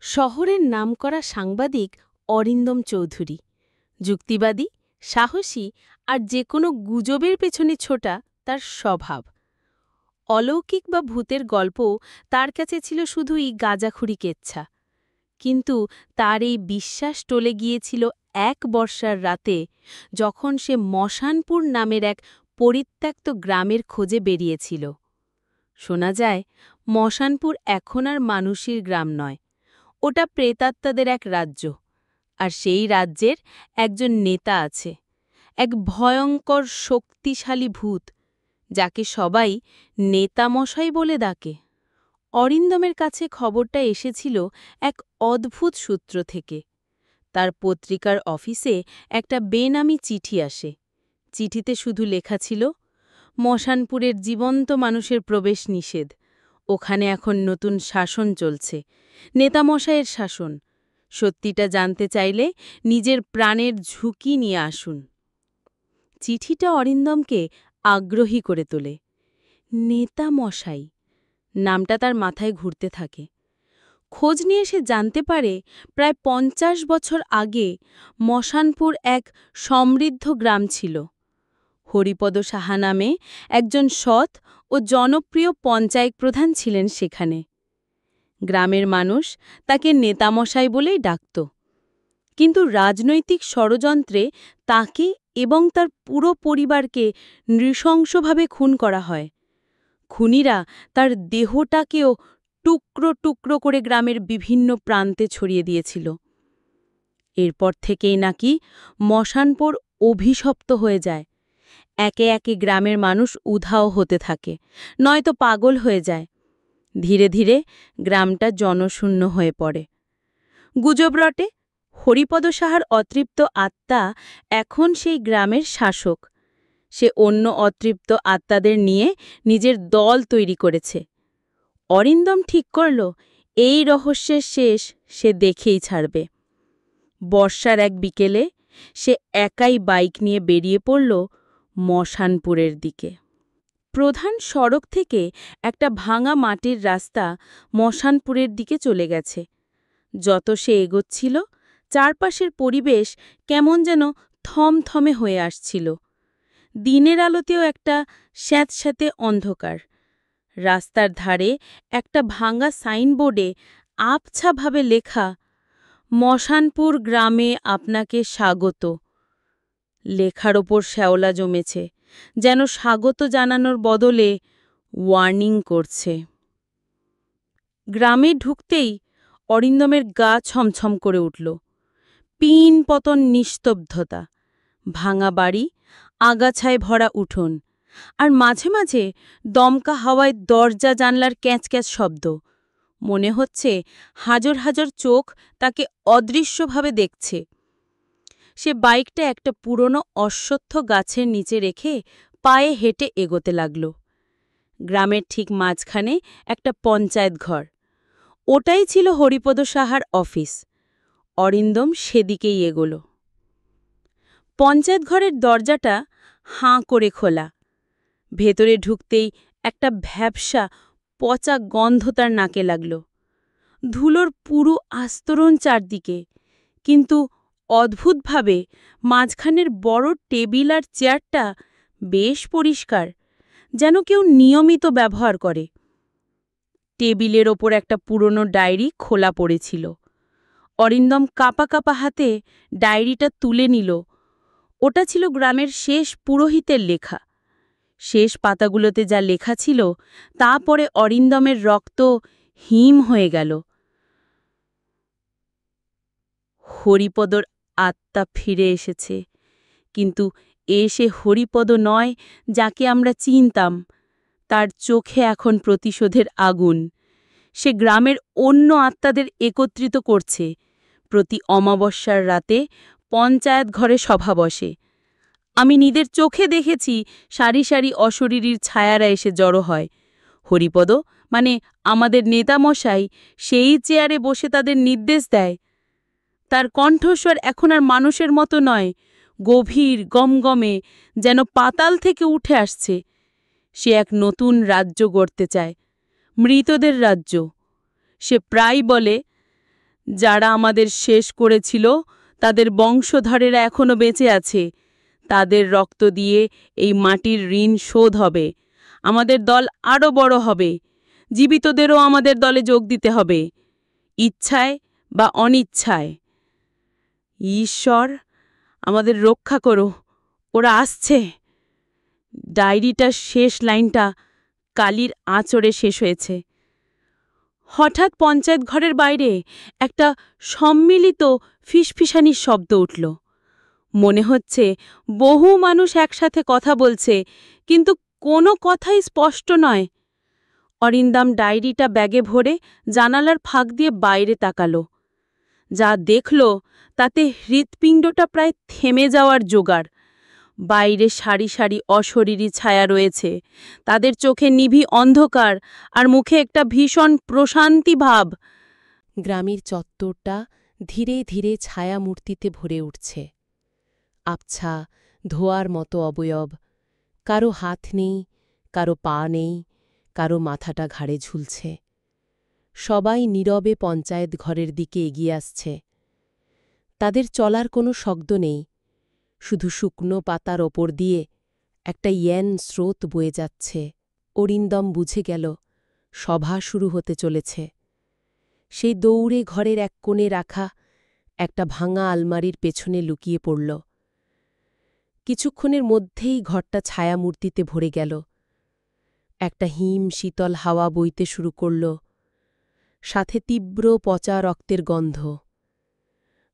শহরের নামকরা সাংবাদিক অরিন্দম চৌধুরী, যুক্তিবাদী, সাহসী আর যে কোনো গুজবের পেছনে ছোটা তার স্বভাব। অলৌকিক বা ভূতের গল্প তার কাছে ছিল শুধুই গাঁজাখুরি কেচ্ছা। কিন্তু তার এই বিশ্বাস টলে গিয়েছিল এক বর্ষার রাতে, যখন সে মশানপুর নামের এক পরিত্যক্ত গ্রামের খোঁজে বেরিয়েছিল। শোনা যায়, মশানপুর এখন আর মানুষের গ্রাম নয়, ওটা প্রেতাত্মাদের এক রাজ্য। আর সেই রাজ্যের একজন নেতা আছে, এক ভয়ঙ্কর শক্তিশালী ভূত, যাকে সবাই নেতামশাই বলে ডাকে। অরিন্দমের কাছে খবরটা এসেছিল এক অদ্ভুত সূত্র থেকে। তার পত্রিকার অফিসে একটা বেনামি চিঠি আসে। চিঠিতে শুধু লেখা ছিল, মশানপুরের জীবন্ত মানুষের প্রবেশ নিষেধ, ওখানে এখন নতুন শাসন চলছে, নেতামশাইয়ের শাসন। সত্যিটা জানতে চাইলে নিজের প্রাণের ঝুঁকি নিয়ে আসুন। চিঠিটা অরিন্দমকে আগ্রহী করে তোলে। নেতামশাই নামটা তার মাথায় ঘুরতে থাকে। খোঁজ নিয়ে সে জানতে পারে, প্রায় ৫০ বছর আগে মশানপুর এক সমৃদ্ধ গ্রাম ছিল। হরিপদ সাহা নামে একজন সৎ ও জনপ্রিয় পঞ্চায়েত প্রধান ছিলেন সেখানে। গ্রামের মানুষ তাকে নেতামশাই বলেই ডাকত। কিন্তু রাজনৈতিক ষড়যন্ত্রে তাকে এবং তার পুরো পরিবারকে নৃশংসভাবে খুন করা হয়। খুনিরা তার দেহটাকেও টুকরো টুকরো করে গ্রামের বিভিন্ন প্রান্তে ছড়িয়ে দিয়েছিল। এরপর থেকেই নাকি মশানপুর অভিশপ্ত হয়ে যায়। একে একে গ্রামের মানুষ উধাও হতে থাকে, নয়তো পাগল হয়ে যায়। ধীরে ধীরে গ্রামটা জনশূন্য হয়ে পড়ে। গুজব রটে, হরিপদ সাহার অতৃপ্ত আত্মা এখন সেই গ্রামের শাসক। সে অন্য অতৃপ্ত আত্মাদের নিয়ে নিজের দল তৈরি করেছে। অরিন্দম ঠিক করল, এই রহস্যের শেষ সে দেখেই ছাড়বে। বর্ষার এক বিকেলে সে একাই বাইক নিয়ে বেরিয়ে পড়ল মশানপুরের দিকে। প্রধান সড়ক থেকে একটা ভাঙা মাটির রাস্তা মশানপুরের দিকে চলে গেছে। যত সে এগোচ্ছিল, চারপাশের পরিবেশ কেমন যেন থমথমে হয়ে আসছিল। দিনের আলোতেও একটা স্যাঁতস্যাঁতে অন্ধকার। রাস্তার ধারে একটা ভাঙা সাইনবোর্ডে আবছাভাবে লেখা, মশানপুর গ্রামে আপনাকে স্বাগত। লেখার ওপর শ্যাওলা জমেছে, যেন স্বাগত জানানোর বদলে ওয়ার্নিং করছে। গ্রামে ঢুকতেই অরিন্দমের গা ছমছম করে উঠল। পিন পতন নিস্তব্ধতা, ভাঙা বাড়ি, আগাছায় ভরা উঠোন, আর মাঝে মাঝে দমকা হাওয়ায় দরজা জানলার ক্যাঁচক্যাঁচ শব্দ। মনে হচ্ছে হাজার হাজার চোখ তাকে অদৃশ্যভাবে দেখছে। সে বাইকটা একটা পুরনো অশ্বত্থ গাছের নিচে রেখে পায়ে হেঁটে এগোতে লাগল। গ্রামের ঠিক মাঝখানে একটা পঞ্চায়েত ঘর। ওটাই ছিল হরিপদ সাহার অফিস। অরিন্দম সেদিকেই এগোল। পঞ্চায়েত ঘরের দরজাটা হাঁ করে খোলা। ভেতরে ঢুকতেই একটা ভ্যাপসা পচা গন্ধ তার নাকে লাগল। ধুলোর পুরো আস্তরণ চারদিকে, কিন্তু অদ্ভুতভাবে মাঝখানের বড় টেবিল আর চেয়ারটা বেশ পরিষ্কার, যেন কেউ নিয়মিত ব্যবহার করে। টেবিলের ওপর একটা পুরনো ডায়েরি খোলা পড়েছিল। অরিন্দম কাঁপা কাঁপা হাতে ডায়েরিটা তুলে নিল। ওটা ছিল গ্রামের শেষ পুরোহিতের লেখা। শেষ পাতাগুলোতে যা লেখা ছিল তা পড়ে অরিন্দমের রক্ত হিম হয়ে গেল। হরিপদর আত্মা ফিরে এসেছে, কিন্তু সে হরিপদ নয় যাকে আমরা চিনতাম। তার চোখে এখন প্রতিশোধের আগুন। সে গ্রামের অন্য আত্মাদের একত্রিত করছে। প্রতি অমাবস্যার রাতে পঞ্চায়েত ঘরে সভা বসে। আমি নিজের চোখে দেখেছি সারি সারি অশরীরীর ছায়ারা এসে জড়ো হয়। হরিপদ, মানে আমাদের নেতামশাই, সেই চেয়ারে বসে তাদের নির্দেশ দেয়। তার কণ্ঠস্বর এখন আর মানুষের মতো নয়, গভীর গমগমে, যেন পাতাল থেকে উঠে আসছে। সে এক নতুন রাজ্য গড়তে চায়, মৃতদের রাজ্য। সে প্রায় বলে, যারা আমাদের শেষ করেছিল তাদের বংশধরেরা এখনো বেঁচে আছে। তাদের রক্ত দিয়ে এই মাটির ঋণ শোধ হবে। আমাদের দল আরও বড় হবে। জীবিতদেরও আমাদের দলে যোগ দিতে হবে, ইচ্ছায় বা অনিচ্ছায়। ঈশ্বর, আমাদের রক্ষা করো, ওরা আসছে। ডায়েরিটার শেষ লাইনটা কালির আঁচড়ে শেষ হয়েছে। হঠাৎ পঞ্চায়েত ঘরের বাইরে একটা সম্মিলিত ফিসফিসানির শব্দ উঠল। মনে হচ্ছে বহু মানুষ একসাথে কথা বলছে, কিন্তু কোনো কথাই স্পষ্ট নয়। অরিন্দম ডায়েরিটা ব্যাগে ভরে জানালার ফাঁক দিয়ে বাইরে তাকালো। যা দেখল তাতে হৃৎপিণ্ডটা প্রায় থেমে যাওয়ার জোগাড়। বাইরে সারি সারি অশরীরী ছায়া রয়েছে, তাদের চোখে নিভি অন্ধকার আর মুখে একটা ভীষণ প্রশান্তি ভাব। গ্রামের চত্বরটা ধীরে ধীরে ছায়ামূর্তিতে ভরে উঠছে। আবছা ধোয়ার মতো অবয়ব, কারো হাত নেই, কারো পা নেই, কারো মাথাটা ঘাড়ে ঝুলছে। সবাই নীরবে পঞ্চায়েত ঘরের দিকে এগিয়ে আসছে। তাদের চলার কোনো শব্দ নেই, শুধু শুকনো পাতার ওপর দিয়ে একটা ইয়েন স্রোত বয়ে যাচ্ছে। অরিন্দম বুঝে গেল সভা শুরু হতে চলেছে। সেই দৌড়ে ঘরের এক কোণে রাখা একটা ভাঙা আলমারির পেছনে লুকিয়ে পড়ল। কিছুক্ষণের মধ্যেই ঘরটা ছায়ামূর্তিতে ভরে গেল। একটা হিম শীতল হাওয়া বইতে শুরু করল, সাথে তীব্র পচা রক্তের গন্ধ।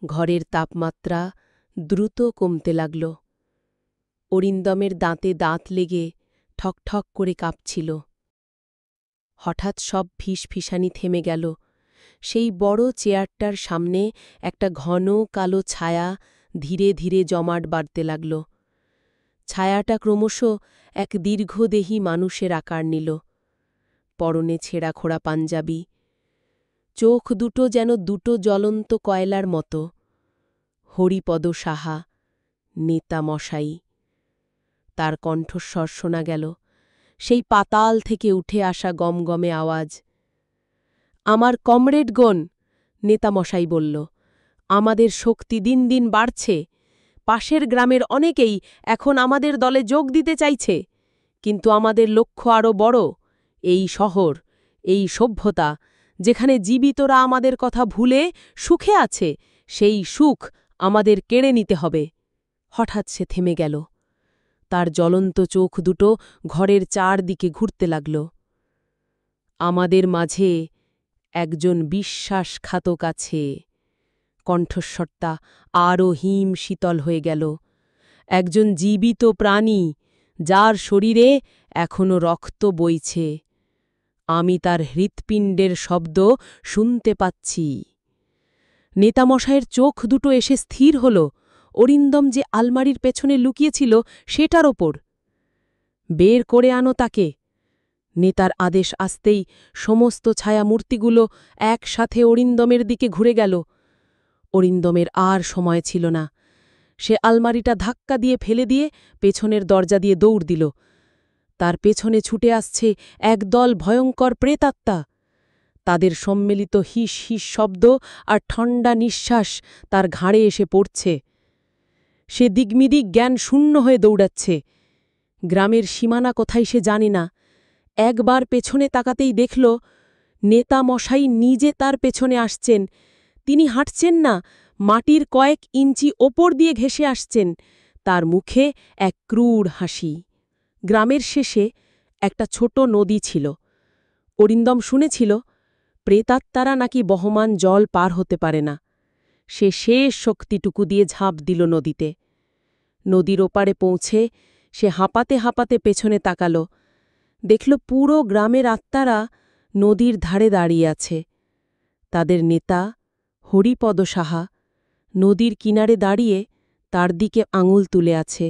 ঘরের তাপমাত্রা দ্রুত কমতে লাগল। অরিন্দমের দাঁতে দাঁত লেগে ঠকঠক করে কাঁপছিল। হঠাৎ সব ফিসফিসানি থেমে গেল। সেই বড় চেয়ারটার সামনে একটা ঘন কালো ছায়া ধীরে ধীরে জমাট বাড়তে লাগল। ছায়াটা ক্রমশ এক দীর্ঘদেহী মানুষের আকার নিল। পরনে ছেঁড়াখোড়া পাঞ্জাবি, চোখ দুটো যেন দুটো জ্বলন্ত কয়লার মতো। হরিপদ সাহা, নেতা মশাই। তার কণ্ঠস্বর শোনা গেল, সেই পাতাল থেকে উঠে আসা গমগমে আওয়াজ। আমার কমরেডগণ, নেতামশাই বলল, আমাদের শক্তি দিন দিন বাড়ছে। পাশের গ্রামের অনেকেই এখন আমাদের দলে যোগ দিতে চাইছে, কিন্তু আমাদের লক্ষ্য আরও বড়। এই শহর, এই সভ্যতা, যেখানে জীবিতরা আমাদের কথা ভুলে সুখে আছে, সেই সুখ আমাদের কেড়ে নিতে হবে। হঠাৎ সে থেমে গেল। তার জ্বলন্ত চোখ দুটো ঘরের চারদিকে ঘুরতে লাগল। আমাদের মাঝে একজন বিশ্বাসঘাতক আছে। কণ্ঠস্বরটা আরও হিম শীতল হয়ে গেল। একজন জীবিত প্রাণী, যার শরীরে এখনো রক্ত বইছে। আমি তার হৃৎপিণ্ডের শব্দ শুনতে পাচ্ছি। নেতামশায়ের চোখ দুটো এসে স্থির হল অরিন্দম যে আলমারির পেছনে লুকিয়েছিল সেটার ওপর। বের করে আনো তাকে। নেতার আদেশ আসতেই সমস্ত ছায়ামূর্তিগুলো একসাথে অরিন্দমের দিকে ঘুরে গেল। অরিন্দমের আর সময় ছিল না। সে আলমারিটা ধাক্কা দিয়ে ফেলে দিয়ে পেছনের দরজা দিয়ে দৌড় দিল। তার পেছনে ছুটে আসছে একদল ভয়ঙ্কর প্রেতাত্মা। তাদের সম্মিলিত হিস হিস শব্দ আর ঠান্ডা নিঃশ্বাস তার ঘাড়ে এসে পড়ছে। সে দিগ্মিদিক জ্ঞান শূন্য হয়ে দৌড়াচ্ছে। গ্রামের সীমানা কোথায় সে জানে না। একবার পেছনে তাকাতেই দেখল নেতা মশাই নিজে তার পেছনে আসছেন। তিনি হাঁটছেন না, মাটির কয়েক ইঞ্চি ওপর দিয়ে ঘেঁষে আসছেন। তার মুখে এক ক্রূর হাসি। গ্রামের শেষে একটা ছোট নদী ছিল। অরিন্দম শুনেছিল প্রেতাত্মারা নাকি বহমান জল পার হতে পারে না। সে শেষ শক্তিটুকু দিয়ে ঝাঁপ দিল নদীতে। নদীর ওপারে পৌঁছে সে হাঁপাতে হাঁপাতে পেছনে তাকাল। দেখল পুরো গ্রামের আত্মারা নদীর ধারে দাঁড়িয়ে আছে। তাদের নেতা হরিপদ সাহা নদীর কিনারে দাঁড়িয়ে তার দিকে আঙুল তুলে আছে।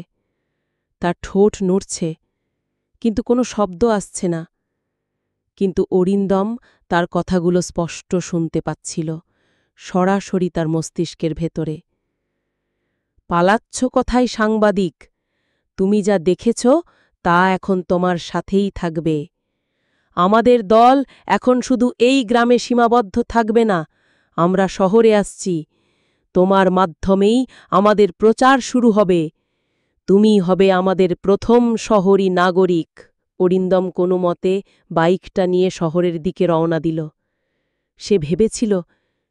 তার ঠোঁট নড়ছে, কিন্তু কোনো শব্দ আসছে না। কিন্তু অরিন্দম তার কথাগুলো স্পষ্ট শুনতে পাচ্ছিল, সরাসরি তার মস্তিষ্কের ভেতরে। পালাচ্ছ কথায় সাংবাদিক, তুমি যা দেখেছ তা এখন তোমার সাথেই থাকবে। আমাদের দল এখন শুধু এই গ্রামে সীমাবদ্ধ থাকবে না, আমরা শহরে আসছি। তোমার মাধ্যমেই আমাদের প্রচার শুরু হবে। তুমি হবে আমাদের প্রথম শহরী নাগরিক। অরিন্দম কোনো মতে বাইকটা নিয়ে শহরের দিকে রওনা দিল। সে ভেবেছিল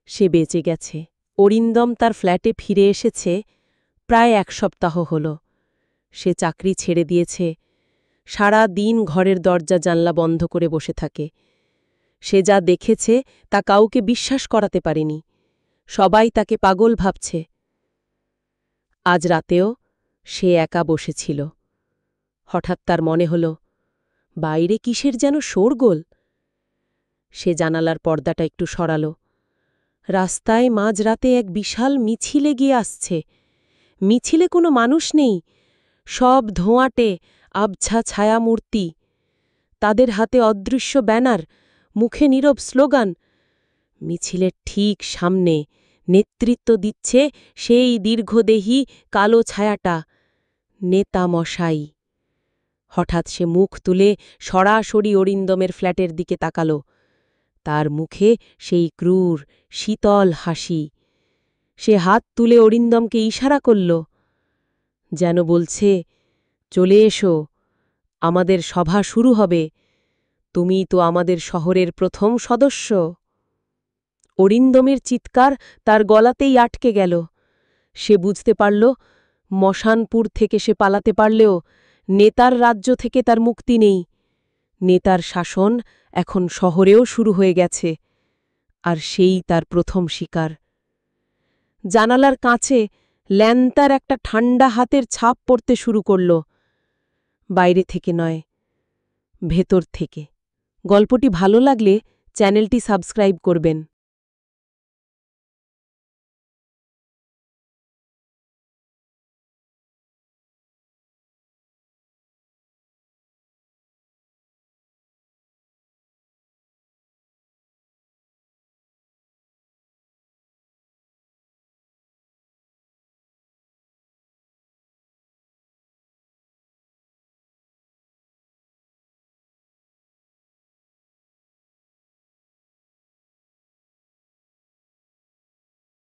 সে বেঁচে গেছে। অরিন্দম তার ফ্ল্যাটে ফিরে এসেছে প্রায় 1 সপ্তাহ হল। সে চাকরি ছেড়ে দিয়েছে। সারা দিন ঘরের দরজা জানলা বন্ধ করে বসে থাকে। সে যা দেখেছে তা কাউকে বিশ্বাস করাতে পারেনি। সবাই তাকে পাগল ভাবছে। আজ রাতেও সে একা বসেছিল। হঠাৎ তার মনে হল বাইরে কিসের যেন শোরগোল। সে জানালার পর্দাটা একটু সরাল। রাস্তায় মাঝরাতে এক বিশাল মিছিল এগিয়ে আসছে। মিছিলে কোনো মানুষ নেই, সব ধোঁয়াটে আবছা ছায়ামূর্তি। তাদের হাতে অদৃশ্য ব্যানার, মুখে নীরব স্লোগান। মিছিলের ঠিক সামনে নেতৃত্ব দিচ্ছে সেই দীর্ঘদেহী কালো ছায়াটা, নেতা মশাই। হঠাৎ সে মুখ তুলে সরাসরি অরিন্দমের ফ্ল্যাটের দিকে তাকাল। তার মুখে সেই ক্রূর শীতল হাসি। সে হাত তুলে অরিন্দমকে ইশারা করল, যেন বলছে, চলে এসো, আমাদের সভা শুরু হবে। তুমি তো আমাদের শহরের প্রথম সদস্য। অরিন্দমের চিৎকার তার গলাতেই আটকে গেল। সে বুঝতে পারল মশানপুর থেকে সে পালাতে পারলেও নেতার রাজ্য থেকে তার মুক্তি নেই। নেতার শাসন এখন শহরেও শুরু হয়ে গেছে, আর সেই তার প্রথম শিকার। জানালার কাছে ল্যান্তার একটা ঠান্ডা হাতের ছাপ পড়তে শুরু করল। বাইরে থেকে নয়, ভেতর থেকে। গল্পটি ভালো লাগলে চ্যানেলটি সাবস্ক্রাইব করবেন।